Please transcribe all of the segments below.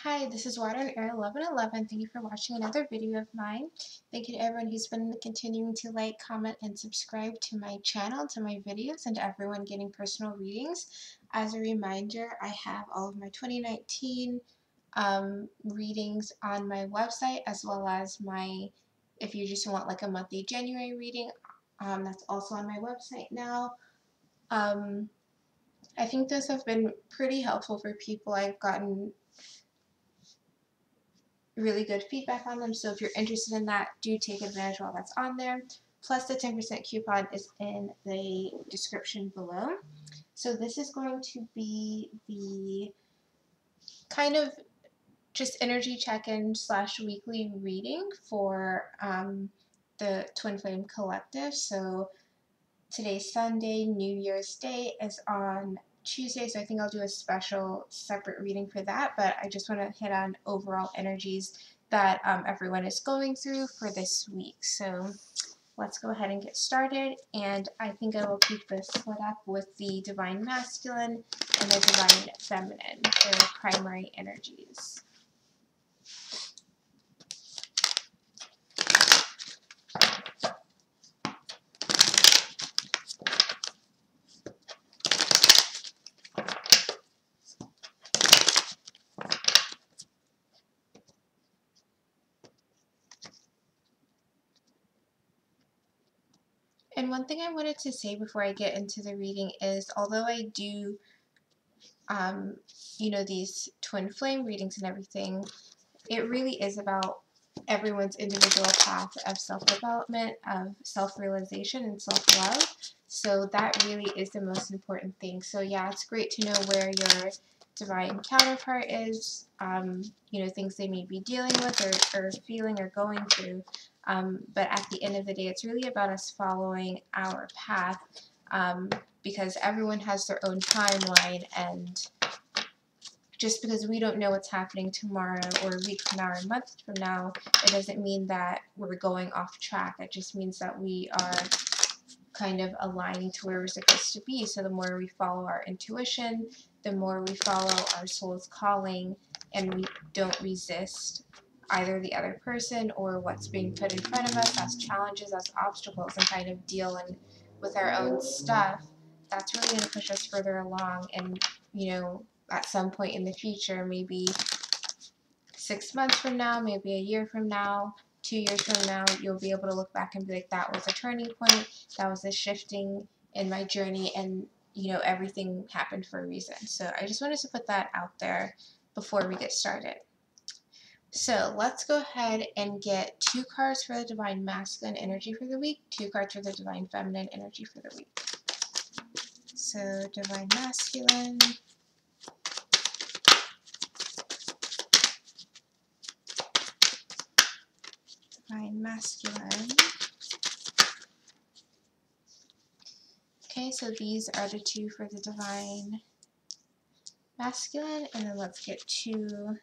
Hi, this is Water and Air 1111. Thank you for watching another video of mine. Thank you to everyone who's been continuing to like, comment, and subscribe to my channel, to my videos, and to everyone getting personal readings. As a reminder, I have all of my 2019 readings on my website, as well as if you just want like a monthly January reading, that's also on my website now. I think those have been pretty helpful for people. I've gotten really good feedback on them, so if you're interested in that, do take advantage while that's on there. Plus, the 10% coupon is in the description below. So this is going to be the kind of just energy check-in / weekly reading for the Twin Flame Collective. So today's Sunday, New Year's Day is on Tuesday, so I think I'll do a special separate reading for that, but I just want to hit on overall energies that everyone is going through for this week. So let's go ahead and get started, and I think I will keep this split up with the Divine Masculine and the Divine Feminine, their primary energies. And one thing I wanted to say before I get into the reading is, although I do these twin flame readings and everything, it really is about everyone's individual path of self-development, of self-realization, and self-love. So that really is the most important thing. So yeah, it's great to know where your divine counterpart is, things they may be dealing with or feeling or going through. But at the end of the day, it's really about us following our path, because everyone has their own timeline, and just because we don't know what's happening tomorrow or a week from now or a month from now, it doesn't mean that we're going off track. It just means that we are kind of aligning to where we're supposed to be. So the more we follow our intuition, the more we follow our soul's calling, and we don't resist either the other person or what's being put in front of us as challenges, as obstacles, and kind of dealing with our own stuff, that's really going to push us further along. And at some point in the future, maybe 6 months from now, maybe a year from now, 2 years from now, you'll be able to look back and be like, that was a turning point, that was a shifting in my journey, and everything happened for a reason. So I just wanted to put that out there before we get started. So let's go ahead and get 2 cards for the Divine Masculine energy for the week, 2 cards for the Divine Feminine energy for the week. So Divine Masculine, Divine Masculine. Okay, so these are the 2 for the Divine Masculine, and then let's get 2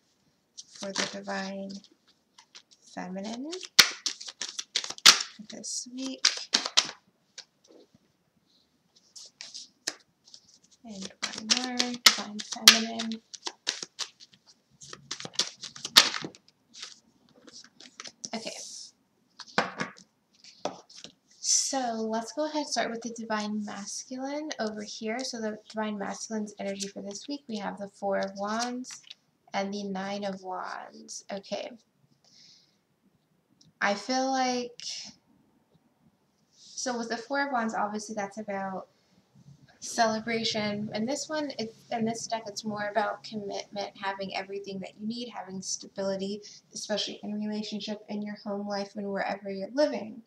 for the Divine Feminine this week. And one more, Divine Feminine. Okay. So let's go ahead and start with the Divine Masculine over here. So the Divine Masculine's energy for this week, we have the 4 of Wands and the 9 of Wands. Okay. I feel like, so with the 4 of Wands, obviously that's about celebration, and this one, in this deck, it's more about commitment, having everything that you need, having stability, especially in relationship, in your home life, and wherever you're living.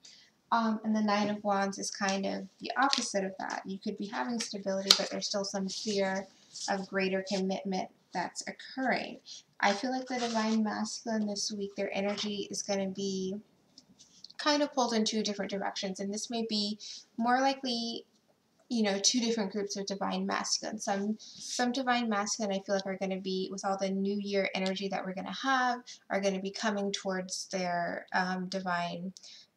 And the 9 of Wands is kind of the opposite of that. You could be having stability, but there's still some fear of greater commitment that's occurring. I feel like the Divine Masculine this week, their energy is going to be kind of pulled in 2 different directions, and this may be more likely 2 different groups of Divine Masculine. Some Divine Masculine, I feel like, are going to be, with all the New Year energy that we're going to have, are going to be coming towards their Divine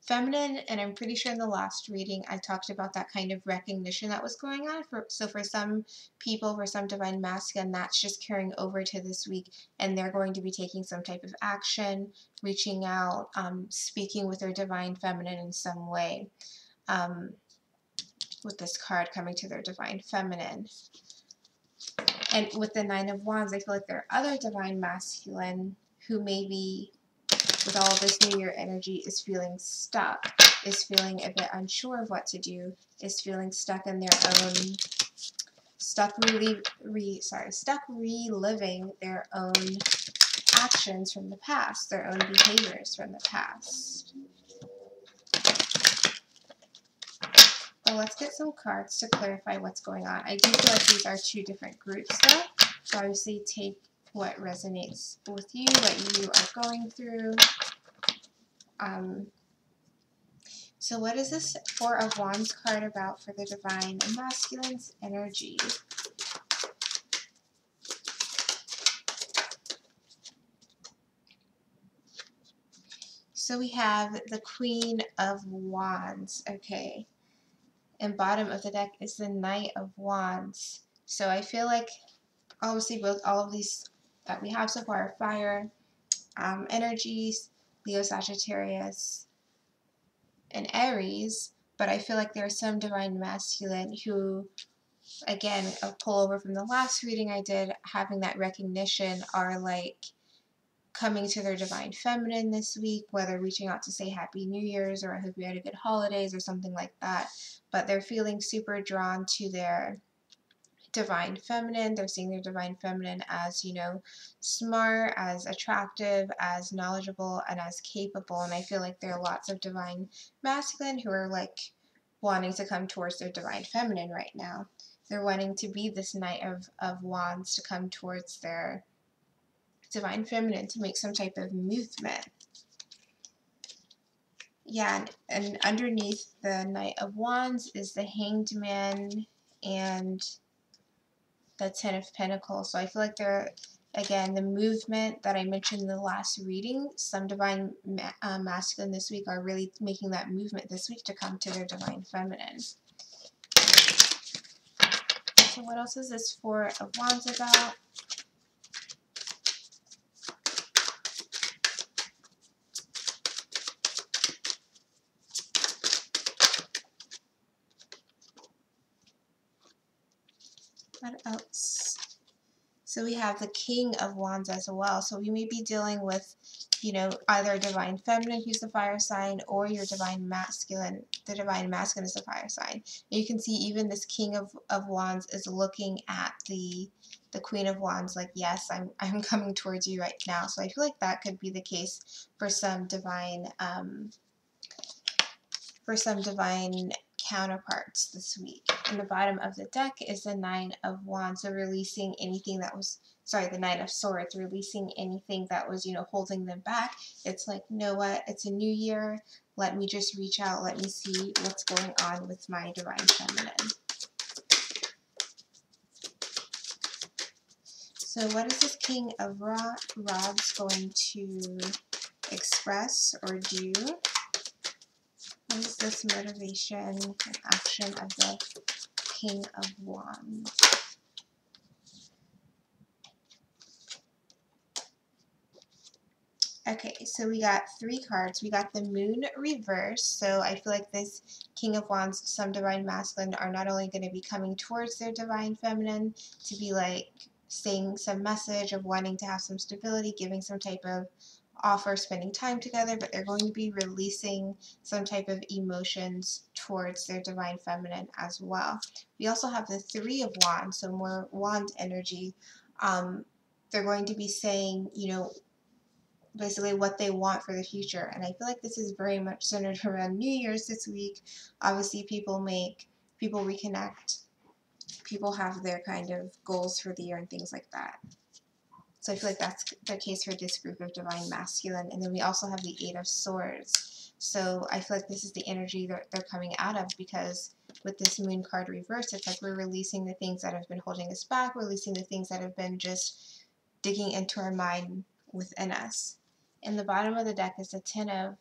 feminine, and I'm pretty sure in the last reading I talked about that kind of recognition that was going on. So for some people, for some divine masculine, that's just carrying over to this week, and they're going to be taking some type of action, reaching out, speaking with their divine feminine in some way. With this card coming to their divine feminine. And with the Nine of Wands, I feel like there are other divine masculine who maybe, with all of this New Year energy, is feeling stuck, is feeling a bit unsure of what to do, is feeling stuck in their own, stuck reliving their own actions from the past, their own behaviors from the past. Well, let's get some cards to clarify what's going on. I do feel like these are two different groups though, so obviously take what resonates with you, what you are going through. So what is this Four of Wands card about for the divine masculine's energy? So we have the Queen of Wands, okay. And bottom of the deck is the Knight of Wands. So I feel like obviously all of these that we have so far are fire energies, Leo, Sagittarius, and Aries, but I feel like there are some divine masculine who, again, a pullover from the last reading I did, having that recognition, are like coming to their divine feminine this week, whether reaching out to say Happy New Year's or I hope you had a good holidays or something like that, but they're feeling super drawn to their divine feminine. They're seeing their divine feminine as, you know, smart, as attractive, as knowledgeable, and as capable. And I feel like there are lots of divine masculine who are like wanting to come towards their divine feminine right now. They're wanting to be this Knight of Wands, to come towards their divine feminine, to make some type of movement. Yeah, and underneath the Knight of Wands is the Hanged Man and the Ten of Pentacles. So I feel like there, again, the movement that I mentioned in the last reading, some divine masculine this week are really making that movement this week to come to their divine feminine. So what else is this Four of Wands about? What else? So we have the King of Wands as well. So we may be dealing with, you know, either a divine feminine who's the fire sign, or your divine masculine. The divine masculine is the fire sign. And you can see even this King of Wands is looking at the Queen of Wands like, yes, I'm coming towards you right now. So I feel like that could be the case for some divine counterparts this week. And the bottom of the deck is the Nine of Wands, so releasing anything that was, the Nine of Swords, releasing anything that was, you know, holding them back. It's like, you know what, it's a new year, let me just reach out, let me see what's going on with my divine feminine. So what is this King of Rods going to express or do? What is this motivation and action of the King of Wands? Okay, so we got three cards. We got the Moon reverse. So I feel like this King of Wands, some divine masculine, are not only going to be coming towards their divine feminine to be like saying some message of wanting to have some stability, giving some type of offer, spending time together, but they're going to be releasing some type of emotions towards their divine feminine as well. We also have the Three of Wands, so more wand energy. They're going to be saying, you know, basically what they want for the future. And I feel like this is very much centered around New Year's this week. Obviously, people reconnect, people have their kind of goals for the year and things like that. So I feel like that's the case for this group of divine masculine. And then we also have the Eight of Swords. So I feel like this is the energy that they're coming out of, because with this Moon card reversed, it's like we're releasing the things that have been holding us back, releasing the things that have been just digging into our mind within us. In the bottom of the deck is the Ten of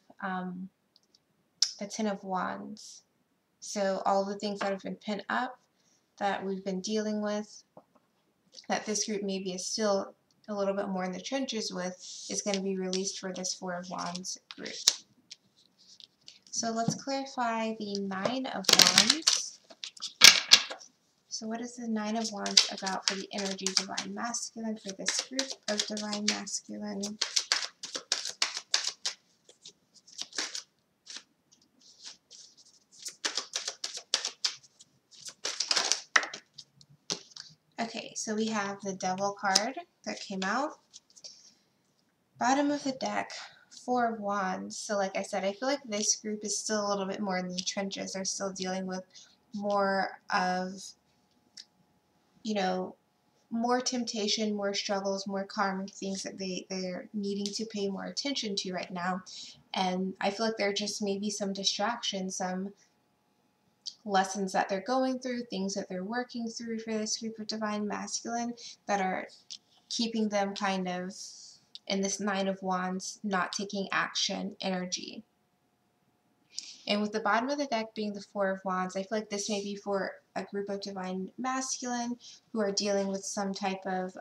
the Ten of Wands. So all the things that have been pent up, that we've been dealing with, that this group maybe is still a little bit more in the trenches with, is going to be released for this Four of Wands group. So let's clarify the Nine of Wands. So what is the Nine of Wands about for the energy Divine Masculine, for this group of Divine Masculine? Okay, so we have the Devil card that came out. Bottom of the deck, Four of Wands. So like I said, I feel like this group is still a little bit more in the trenches. They're still dealing with more of, you know, more temptation, more struggles, more karmic things that they're needing to pay more attention to right now. And I feel like there are just maybe some distractions, some lessons that they're going through, things that they're working through for this group of Divine Masculine that are keeping them kind of in this Nine of Wands, not taking action energy. And with the bottom of the deck being the Four of Wands, I feel like this may be for a group of Divine Masculine who are dealing with some type of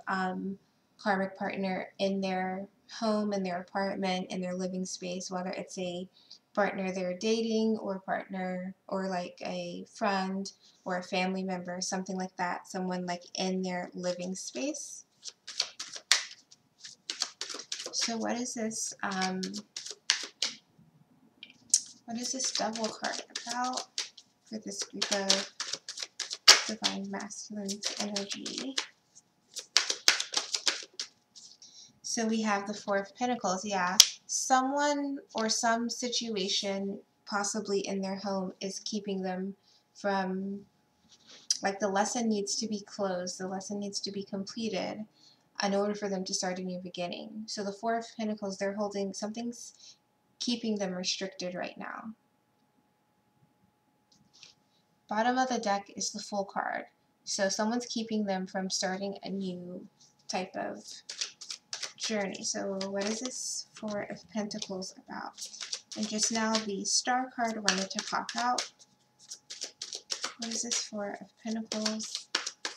karmic partner in their home, in their apartment, in their living space, whether it's a partner they're dating or partner or like a friend or a family member, something like that, someone like in their living space. So what is this Devil card about for this group of Divine Masculine energy? So we have the Four of Pentacles. Yeah, someone or some situation possibly in their home is keeping them from, like, the lesson needs to be closed, the lesson needs to be completed in order for them to start a new beginning. So the Four of Pentacles, they're holding, something's keeping them restricted right now. Bottom of the deck is the Fool card. So someone's keeping them from starting a new type of journey. So what is this Four of Pentacles about? And just now the Star card wanted to pop out. What is this Four of Pentacles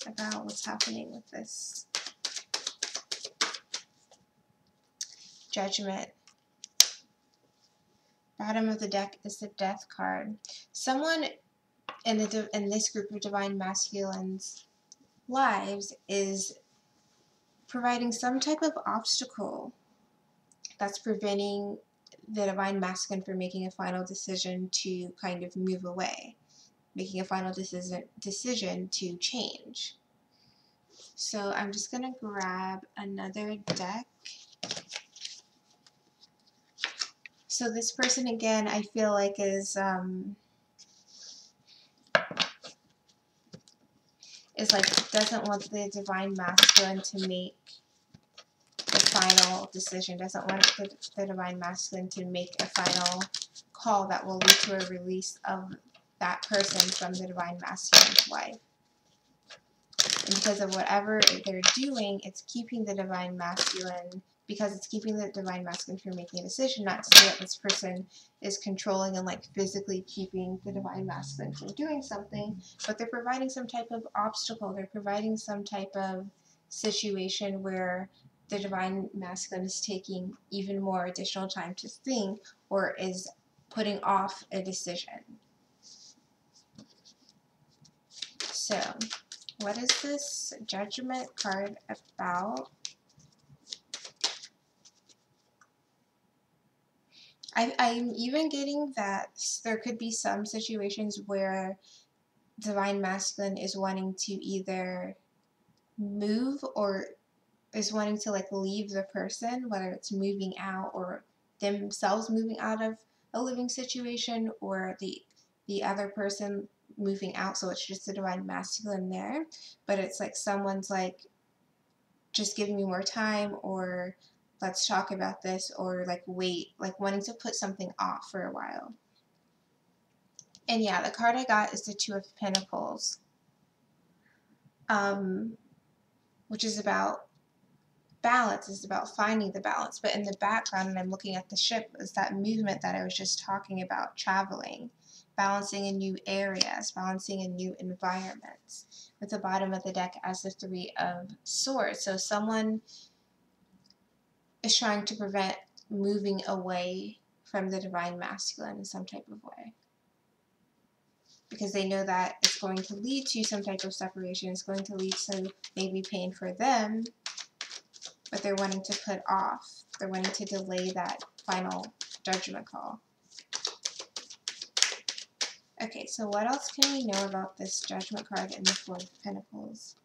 about? What's happening with this? Judgment. Bottom of the deck is the Death card. Someone in this group of Divine Masculines' lives is providing some type of obstacle that's preventing the Divine Masculine from making a final decision to kind of move away, making a final decision to change. So I'm just going to grab another deck. So this person, again, I feel like is like doesn't want the Divine Masculine to make the final decision, doesn't want the Divine Masculine to make a final call that will lead to a release of that person from the Divine Masculine's life. And because of whatever they're doing, it's keeping the Divine Masculine, because it's keeping the Divine Masculine from making a decision. Not to say that this person is controlling and like physically keeping the Divine Masculine from doing something, but they're providing some type of obstacle. They're providing some type of situation where the Divine Masculine is taking even more additional time to think, or is putting off a decision. So what is this Judgment card about? I'm even getting that there could be some situations where Divine Masculine is wanting to either move or is wanting to like leave the person, whether it's moving out or themselves moving out of a living situation, or the other person moving out, so it's just the Divine Masculine there. But it's like someone's like, just giving me more time, or let's talk about this, or like wait, like wanting to put something off for a while. And yeah, the card I got is the Two of Pentacles, which is about balance, it's about finding the balance. But in the background, and I'm looking at the ship, is that movement that I was just talking about, traveling, balancing in new areas, balancing in new environments, with the bottom of the deck as the Three of Swords. So someone is trying to prevent moving away from the Divine Masculine in some type of way, because they know that it's going to lead to some type of separation, it's going to lead to maybe pain for them, but they're wanting to put off, they're wanting to delay that final judgment call. Okay, so what else can we know about this Judgment card in the Four of Pentacles?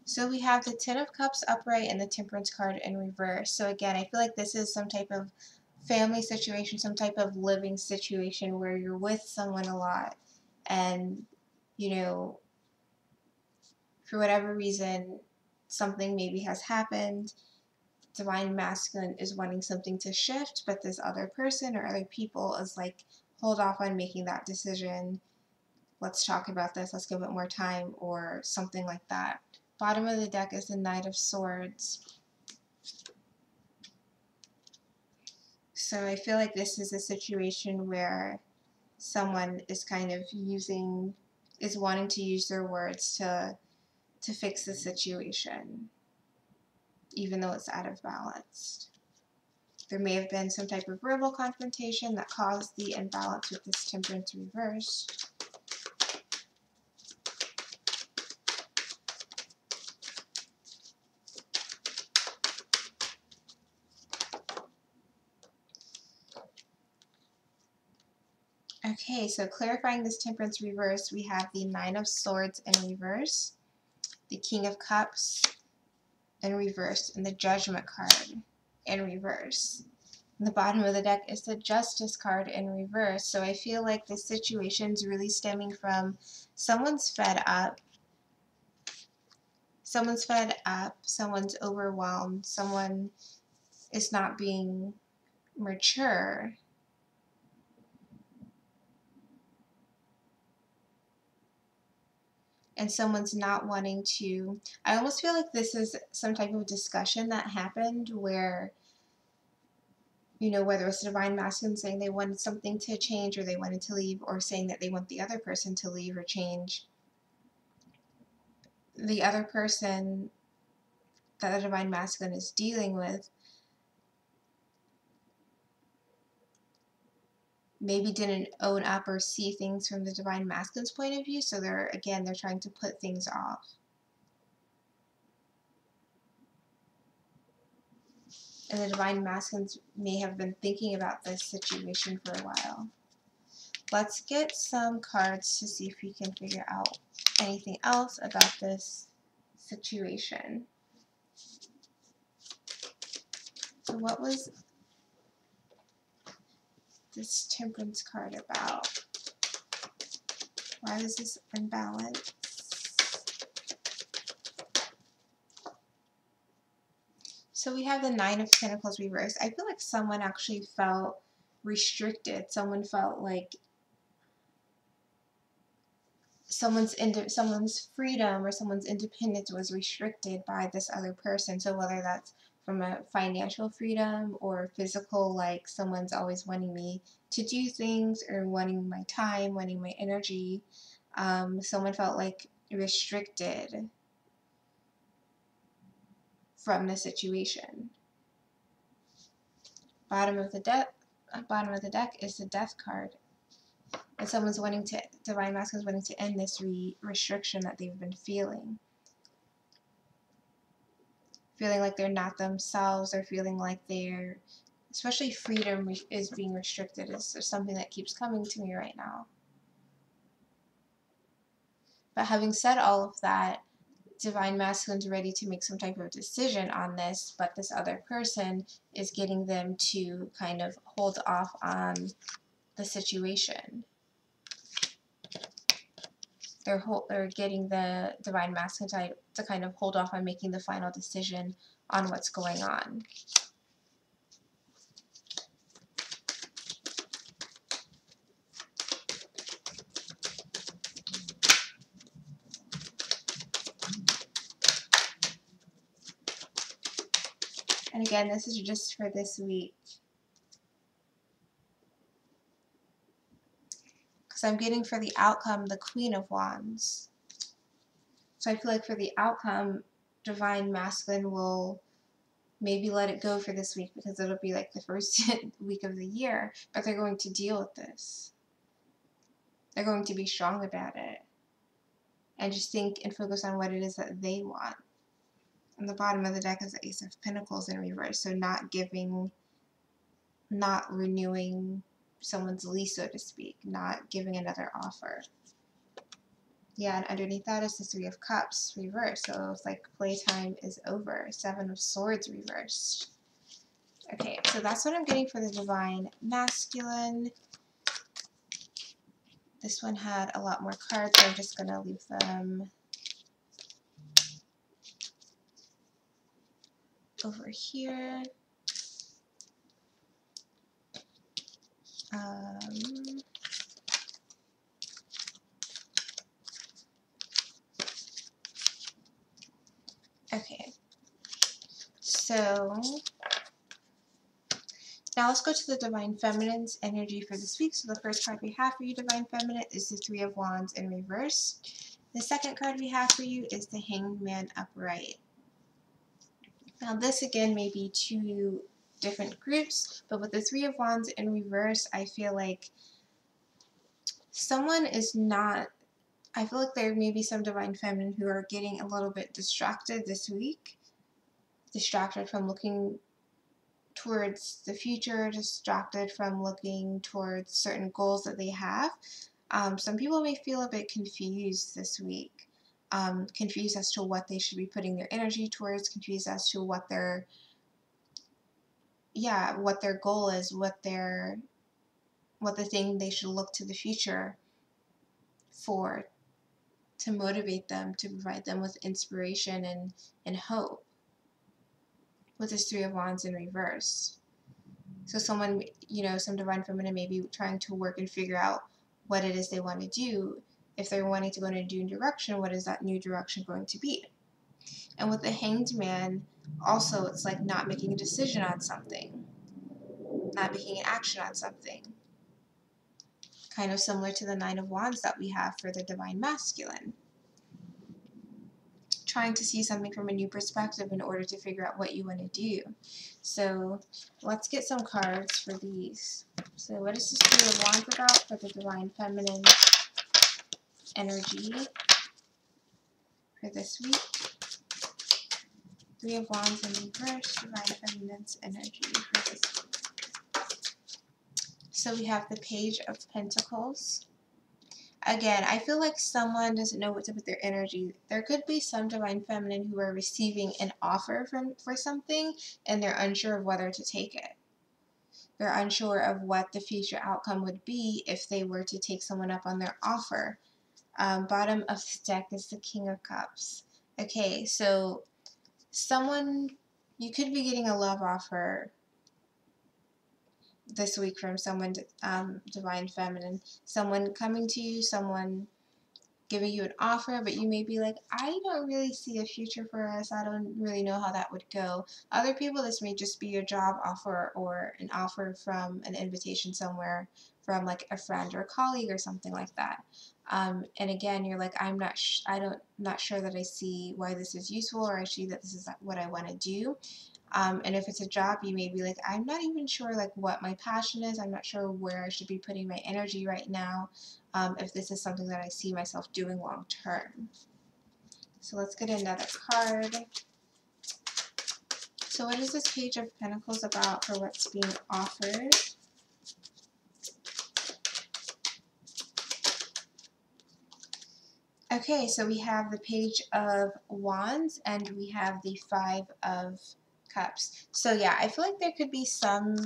So we have the Ten of Cups upright and the Temperance card in reverse. So again, I feel like this is some type of family situation, some type of living situation where you're with someone a lot and, you know, for whatever reason, something maybe has happened. Divine Masculine is wanting something to shift, but this other person or other people is like, hold off on making that decision. Let's talk about this. Let's give it more time, or something like that. Bottom of the deck is the Knight of Swords. So I feel like this is a situation where someone is kind of wanting to use their words to fix the situation, even though it's out of balance. There may have been some type of verbal confrontation that caused the imbalance with this Temperance reversed. Okay, so clarifying this Temperance reverse, we have the Nine of Swords in reverse, the King of Cups in reverse, and the Judgment card in reverse. And the bottom of the deck is the Justice card in reverse. So I feel like this situation is really stemming from someone's fed up. Someone's fed up, someone's overwhelmed, someone is not being mature. And someone's not wanting to, I almost feel like this is some type of discussion that happened where, you know, whether it's Divine Masculine saying they wanted something to change or they wanted to leave, or saying that they want the other person to leave or change. The other person that the Divine Masculine is dealing with maybe didn't own up or see things from the Divine Masculine's point of view, so they're trying to put things off. And the Divine Masculines may have been thinking about this situation for a while. Let's get some cards to see if we can figure out anything else about this situation. So what was this Temperance card about? Why was this unbalanced? So we have the Nine of Pentacles reversed. I feel like someone actually felt restricted. Someone felt like someone's freedom or someone's independence was restricted by this other person. So whether that's from a financial freedom or physical, like someone's always wanting me to do things or wanting my time, wanting my energy. Someone felt like restricted from the situation. Bottom of the deck is the Death card. And someone's wanting to, Divine Masculine is wanting to end this restriction that they've been feeling. Feeling like they're not themselves, or feeling like they're, especially freedom is being restricted, is something that keeps coming to me right now. But having said all of that, Divine Masculine's ready to make some type of decision on this, but this other person is getting them to kind of hold off on the situation. They're getting the Divine Masculine to kind of hold off on making the final decision on what's going on. And again, this is just for this week. Because I'm getting for the outcome the Queen of Wands. So I feel like for the outcome, Divine Masculine will maybe let it go for this week because it'll be like the first week of the year, but they're going to deal with this. They're going to be strong about it and just think and focus on what it is that they want. On the bottom of the deck is the Ace of Pentacles in reverse, so not renewing someone's lease, so to speak, not giving another offer. Yeah, and underneath that is the Three of Cups reversed, so it's like playtime is over. Seven of Swords reversed. Okay, so that's what I'm getting for the Divine Masculine. This one had a lot more cards, so I'm just going to leave them over here. Okay, so now let's go to the Divine Feminine's energy for this week. So the first card we have for you, Divine Feminine, is the Three of Wands in reverse. The second card we have for you is the Hanged Man upright. Now this again may be two different groups, but with the Three of Wands in reverse, I feel like someone is not, I feel like there may be some Divine Feminine who are getting a little bit distracted this week. Distracted from looking towards the future, distracted from looking towards certain goals that they have. Some people may feel a bit confused this week. Confused as to what they should be putting their energy towards, confused as to what their goal is, what the thing they should look to the future for, to motivate them, to provide them with inspiration and hope. With this Three of Wands in reverse. So someone, some Divine Feminine may be trying to work and figure out what it is they want to do. If they're wanting to go in a new direction, what is that new direction going to be? And with the Hanged Man, also it's like not making a decision on something, not making an action on something. Kind of similar to the Nine of Wands that we have for the Divine Masculine. Trying to see something from a new perspective in order to figure out what you want to do. So let's get some cards for these. So what is this Three of Wands about for the Divine Feminine energy for this week? Three of Wands in reverse, Divine Feminine's energy for this week. So we have the Page of Pentacles. Again, I feel like someone doesn't know what to put their energy. There could be some Divine Feminine who are receiving an offer for something and they're unsure of whether to take it. They're unsure of what the future outcome would be if they were to take someone up on their offer. Bottom of the deck is the King of Cups. Okay, so you could be getting a love offer this week from someone, Divine Feminine, someone coming to you, someone giving you an offer, but you may be like, I don't really see a future for us. I don't really know how that would go. Other people, this may just be a job offer or an offer from an invitation somewhere from like a friend or a colleague or something like that. And again, you're like, not sure that I see why this is useful or I see that this is what I want to do. And if it's a job, you may be like, I'm not even sure like what my passion is. I'm not sure where I should be putting my energy right now. If this is something that I see myself doing long term. So let's get another card. So what is this Page of Pentacles about for what's being offered? Okay, so we have the Page of Wands and we have the Five of Cups. So yeah, I feel like there could be some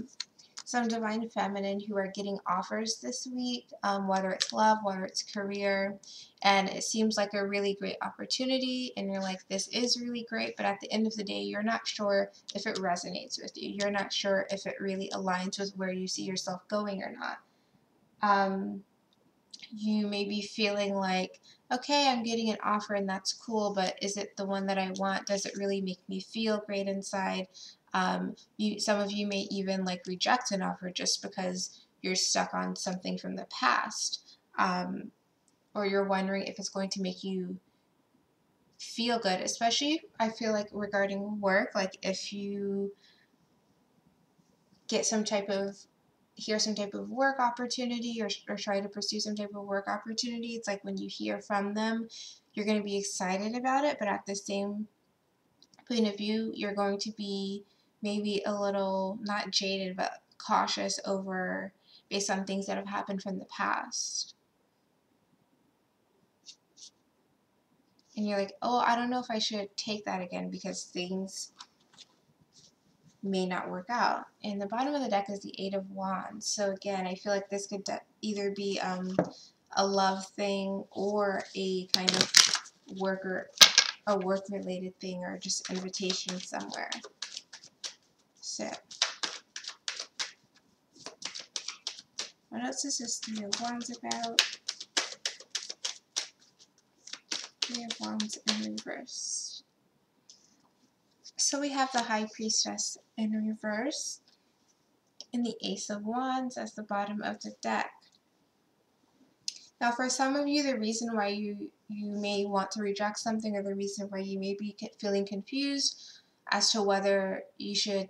Divine Feminine who are getting offers this week, whether it's love, whether it's career, and it seems like a really great opportunity and you're like, this is really great, but at the end of the day, you're not sure if it resonates with you. You're not sure if it really aligns with where you see yourself going or not. You may be feeling like okay, I'm getting an offer and that's cool, but is it the one that I want? Does it really make me feel great inside? Some of you may even like reject an offer just because you're stuck on something from the past, or you're wondering if it's going to make you feel good. Especially, I feel like regarding work, like if you get some type of hear some type of work opportunity, or try to pursue some type of work opportunity, it's like when you hear from them, you're going to be excited about it, but at the same point of view, you're going to be maybe a little not jaded but cautious over based on things that have happened from the past. And you're like, oh, I don't know if I should take that again because things may not work out. And the bottom of the deck is the Eight of Wands. So again, I feel like this could either be a love thing or a kind of a work related thing, or just invitation somewhere. So what else is this Three of Wands about? Three of Wands in reverse. So we have the High Priestess in reverse and the Ace of Wands as the bottom of the deck. Now, for some of you, the reason why you may want to reject something, or the reason why you may be feeling confused as to whether you should,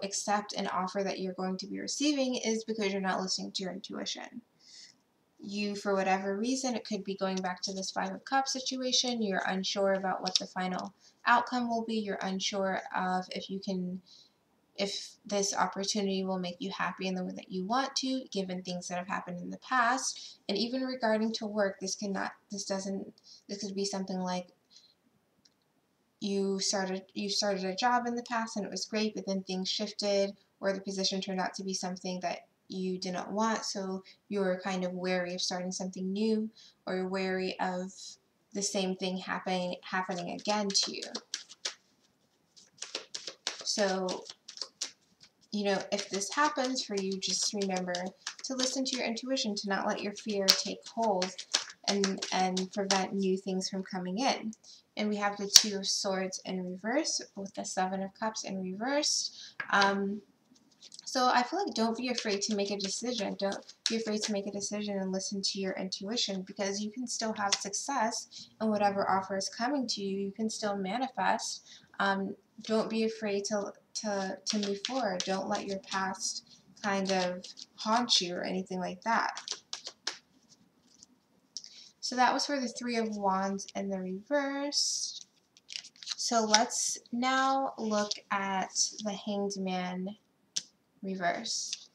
accept an offer that you're going to be receiving, is because you're not listening to your intuition. You, for whatever reason, it could be going back to this Five of Cups situation, you're unsure about what the final outcome will be. You're unsure of if this opportunity will make you happy in the way that you want to, given things that have happened in the past. And even regarding to work, this could be something like you started a job in the past and it was great, but then things shifted, or the position turned out to be something that you didn't want, so you're kind of wary of starting something new, or you're wary of the same thing happening again to you. So, if this happens for you, just remember to listen to your intuition, to not let your fear take hold and prevent new things from coming in. And we have the Two of Swords in reverse with the Seven of Cups in reverse. So I feel like don't be afraid to make a decision. Don't be afraid to make a decision and listen to your intuition, because you can still have success in whatever offer is coming to you. You can still manifest. Don't be afraid to move forward. Don't let your past kind of haunt you or anything like that. So that was for the Three of Wands in the reverse. So let's now look at the Hanged Man reverse.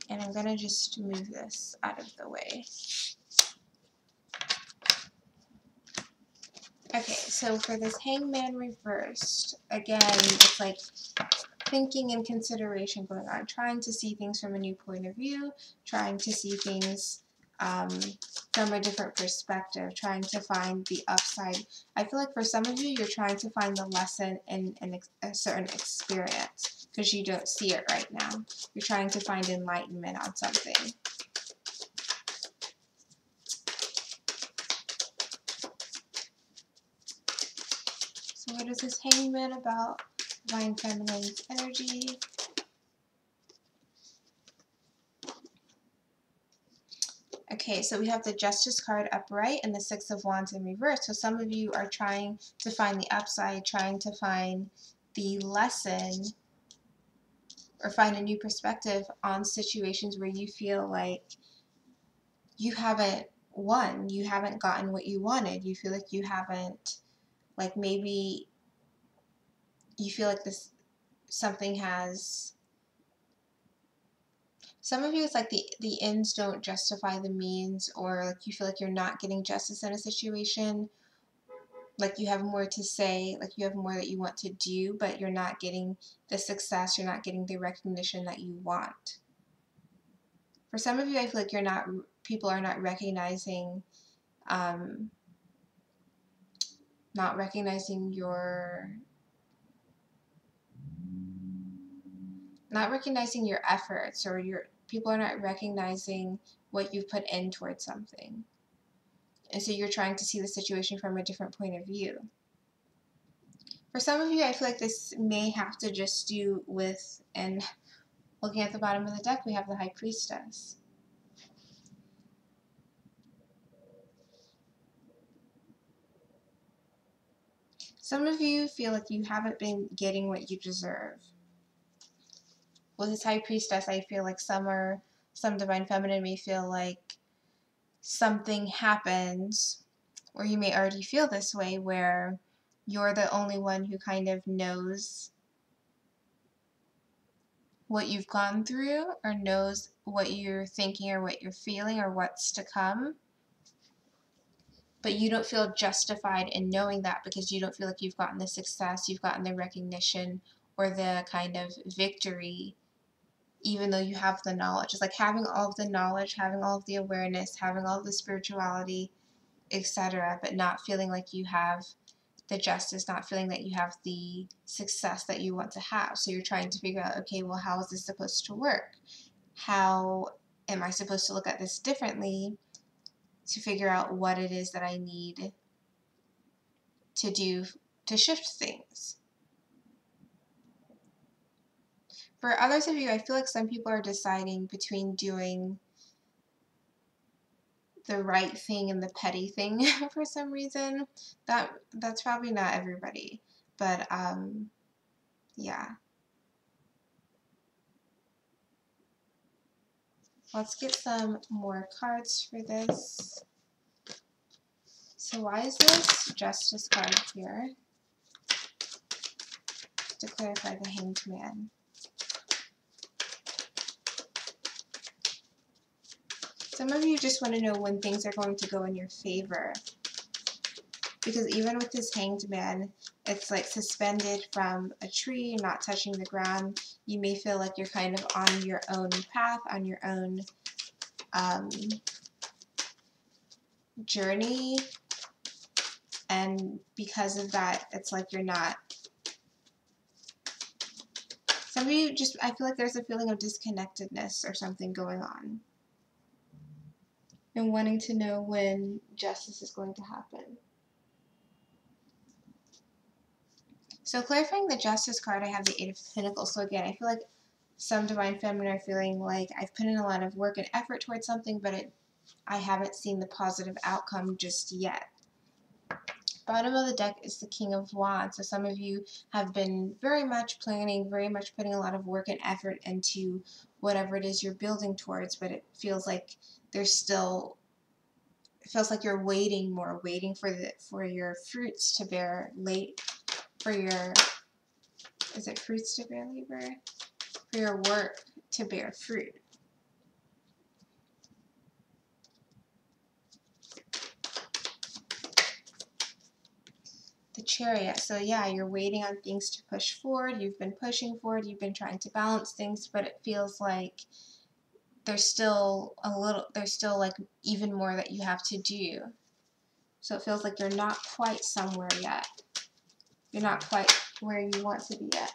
And I'm going to just move this out of the way. Okay, so for this Hangman reversed, again, it's like thinking and consideration going on, trying to see things from a new point of view, trying to see things from a different perspective, trying to find the upside. I feel like for some of you, you're trying to find the lesson in a certain experience because you don't see it right now. You're trying to find enlightenment on something. So what is this Hangman about? Divine Feminine's energy. Okay, so we have the Justice card upright and the Six of Wands in reverse. So some of you are trying to find the upside, trying to find the lesson, or find a new perspective on situations where you feel like you haven't won, you haven't gotten what you wanted, you feel like you haven't, like maybe you feel like something has, some of you, it's like the ends don't justify the means, or like you feel like you're not getting justice in a situation, like you have more to say, like you have more that you want to do, but you're not getting the success, you're not getting the recognition that you want. For some of you, I feel like people are not recognizing, not recognizing your efforts, or people are not recognizing what you've put in towards something. And so you're trying to see the situation from a different point of view. For some of you, I feel like this may have to just do with, and looking at the bottom of the deck, we have the High Priestess. Some of you feel like you haven't been getting what you deserve. With this High Priestess, I feel like some Divine Feminine may feel like something happens, or you may already feel this way, where you're the only one who kind of knows what you've gone through, or knows what you're thinking or what you're feeling or what's to come. But you don't feel justified in knowing that because you don't feel like you've gotten the success, you've gotten the recognition or the kind of victory, even though you have the knowledge. It's like having all of the knowledge, having all of the awareness, having all of the spirituality, etc., but not feeling like you have the justice, not feeling that you have the success that you want to have. So you're trying to figure out, okay, well, how is this supposed to work? How am I supposed to look at this differently to figure out what it is that I need to do to shift things? For others of you, I feel like some people are deciding between doing the right thing and the petty thing for some reason. That's probably not everybody, but yeah. Let's get some more cards for this. So why is this Justice card here? To clarify the Hanged Man. Some of you just want to know when things are going to go in your favor. Because even with this Hanged Man, it's like suspended from a tree, not touching the ground. You may feel like you're kind of on your own path, on your own journey. And because of that, it's like you're not. Some of you just, I feel like there's a feeling of disconnectedness or something going on. And wanting to know when justice is going to happen. So clarifying the Justice card, I have the Eight of Pentacles. So again, I feel like some Divine Feminine are feeling like I've put in a lot of work and effort towards something, but I haven't seen the positive outcome just yet. Bottom of the deck is the King of Wands. So some of you have been very much planning, very much putting a lot of work and effort into whatever it is you're building towards, but it feels like there's still, it feels like you're waiting for your fruits to bear late, for your, is it fruits to bear labor? For your work to bear fruit. The Chariot. So yeah, you're waiting on things to push forward. You've been pushing forward. You've been trying to balance things, but it feels like there's still like even more that you have to do. So it feels like you're not quite somewhere yet. You're not quite where you want to be yet.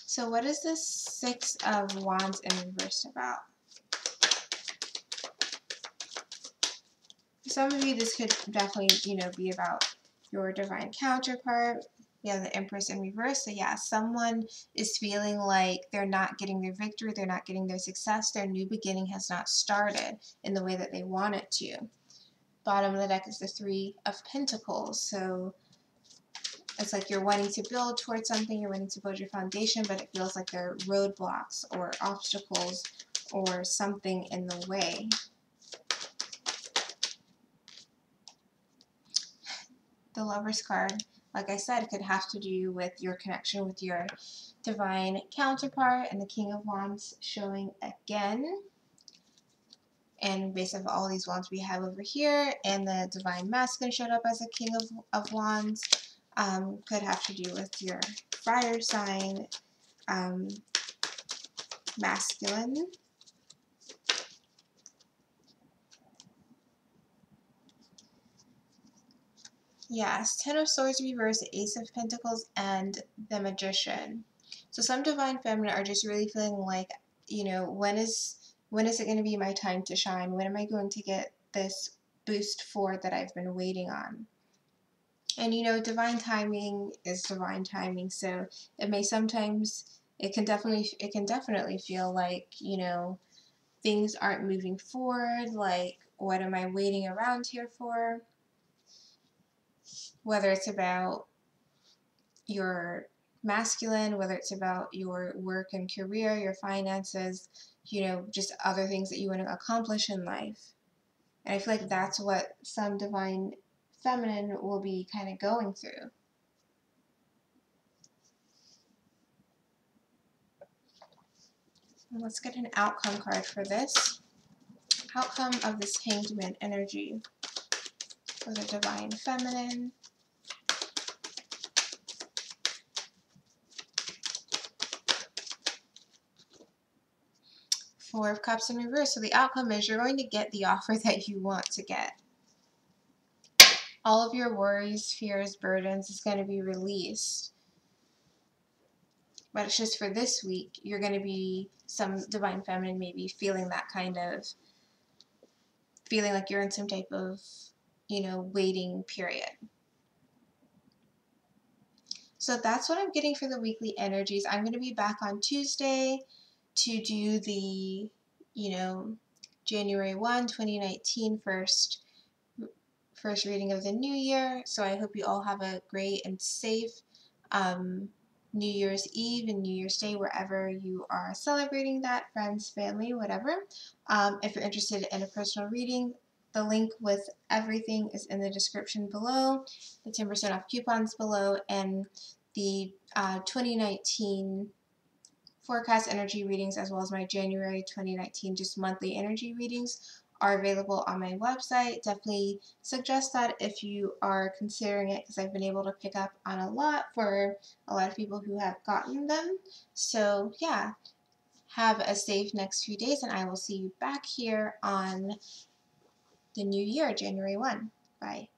So what is this Six of Wands in reverse about? For some of you, this could definitely, be about your divine counterpart. Yeah, the Empress in reverse. So yeah, someone is feeling like they're not getting their victory, they're not getting their success, their new beginning has not started in the way that they want it to. Bottom of the deck is the Three of Pentacles. So it's like you're wanting to build towards something, you're wanting to build your foundation, but it feels like there are roadblocks or obstacles or something in the way. The Lover's card, like I said, could have to do with your connection with your divine counterpart, and the King of Wands showing again. And based on all these wands we have over here, and the Divine Masculine showed up as a King of Wands, could have to do with your fire sign, masculine. Yes, Ten of Swords reverse, the Ace of Pentacles, and the Magician. So some Divine Feminine are just really feeling like you know, when is it going to be my time to shine? When am I going to get this boost forward that I've been waiting on? And you know, divine timing is divine timing, so it may sometimes it can definitely feel like, you know, things aren't moving forward, like what am I waiting around here for? Whether it's about your masculine, whether it's about your work and career, your finances, you know, just other things that you want to accomplish in life. And I feel like that's what some divine feminine will be kind of going through. And let's get an outcome card for this. Outcome of this Hanged Man energy for the divine feminine. Four of Cups in reverse. So the outcome is you're going to get the offer that you want to get. All of your worries, fears, burdens is going to be released. But it's just for this week, you're going to be, some divine feminine maybe feeling that kind of, feeling like you're in some type of, you know, waiting period. So that's what I'm getting for the weekly energies. I'm going to be back on Tuesday to do the, you know, January 1, 2019 first reading of the new year. So I hope you all have a great and safe New Year's Eve and New Year's Day, wherever you are celebrating that, friends, family, whatever. If you're interested in a personal reading, the link with everything is in the description below, the 10% off coupons below, and the 2019 forecast energy readings, as well as my January 2019 just monthly energy readings, are available on my website. Definitely suggest that if you are considering it, because I've been able to pick up on a lot for a lot of people who have gotten them. So yeah, have a safe next few days, and I will see you back here on the new year, January 1. Bye.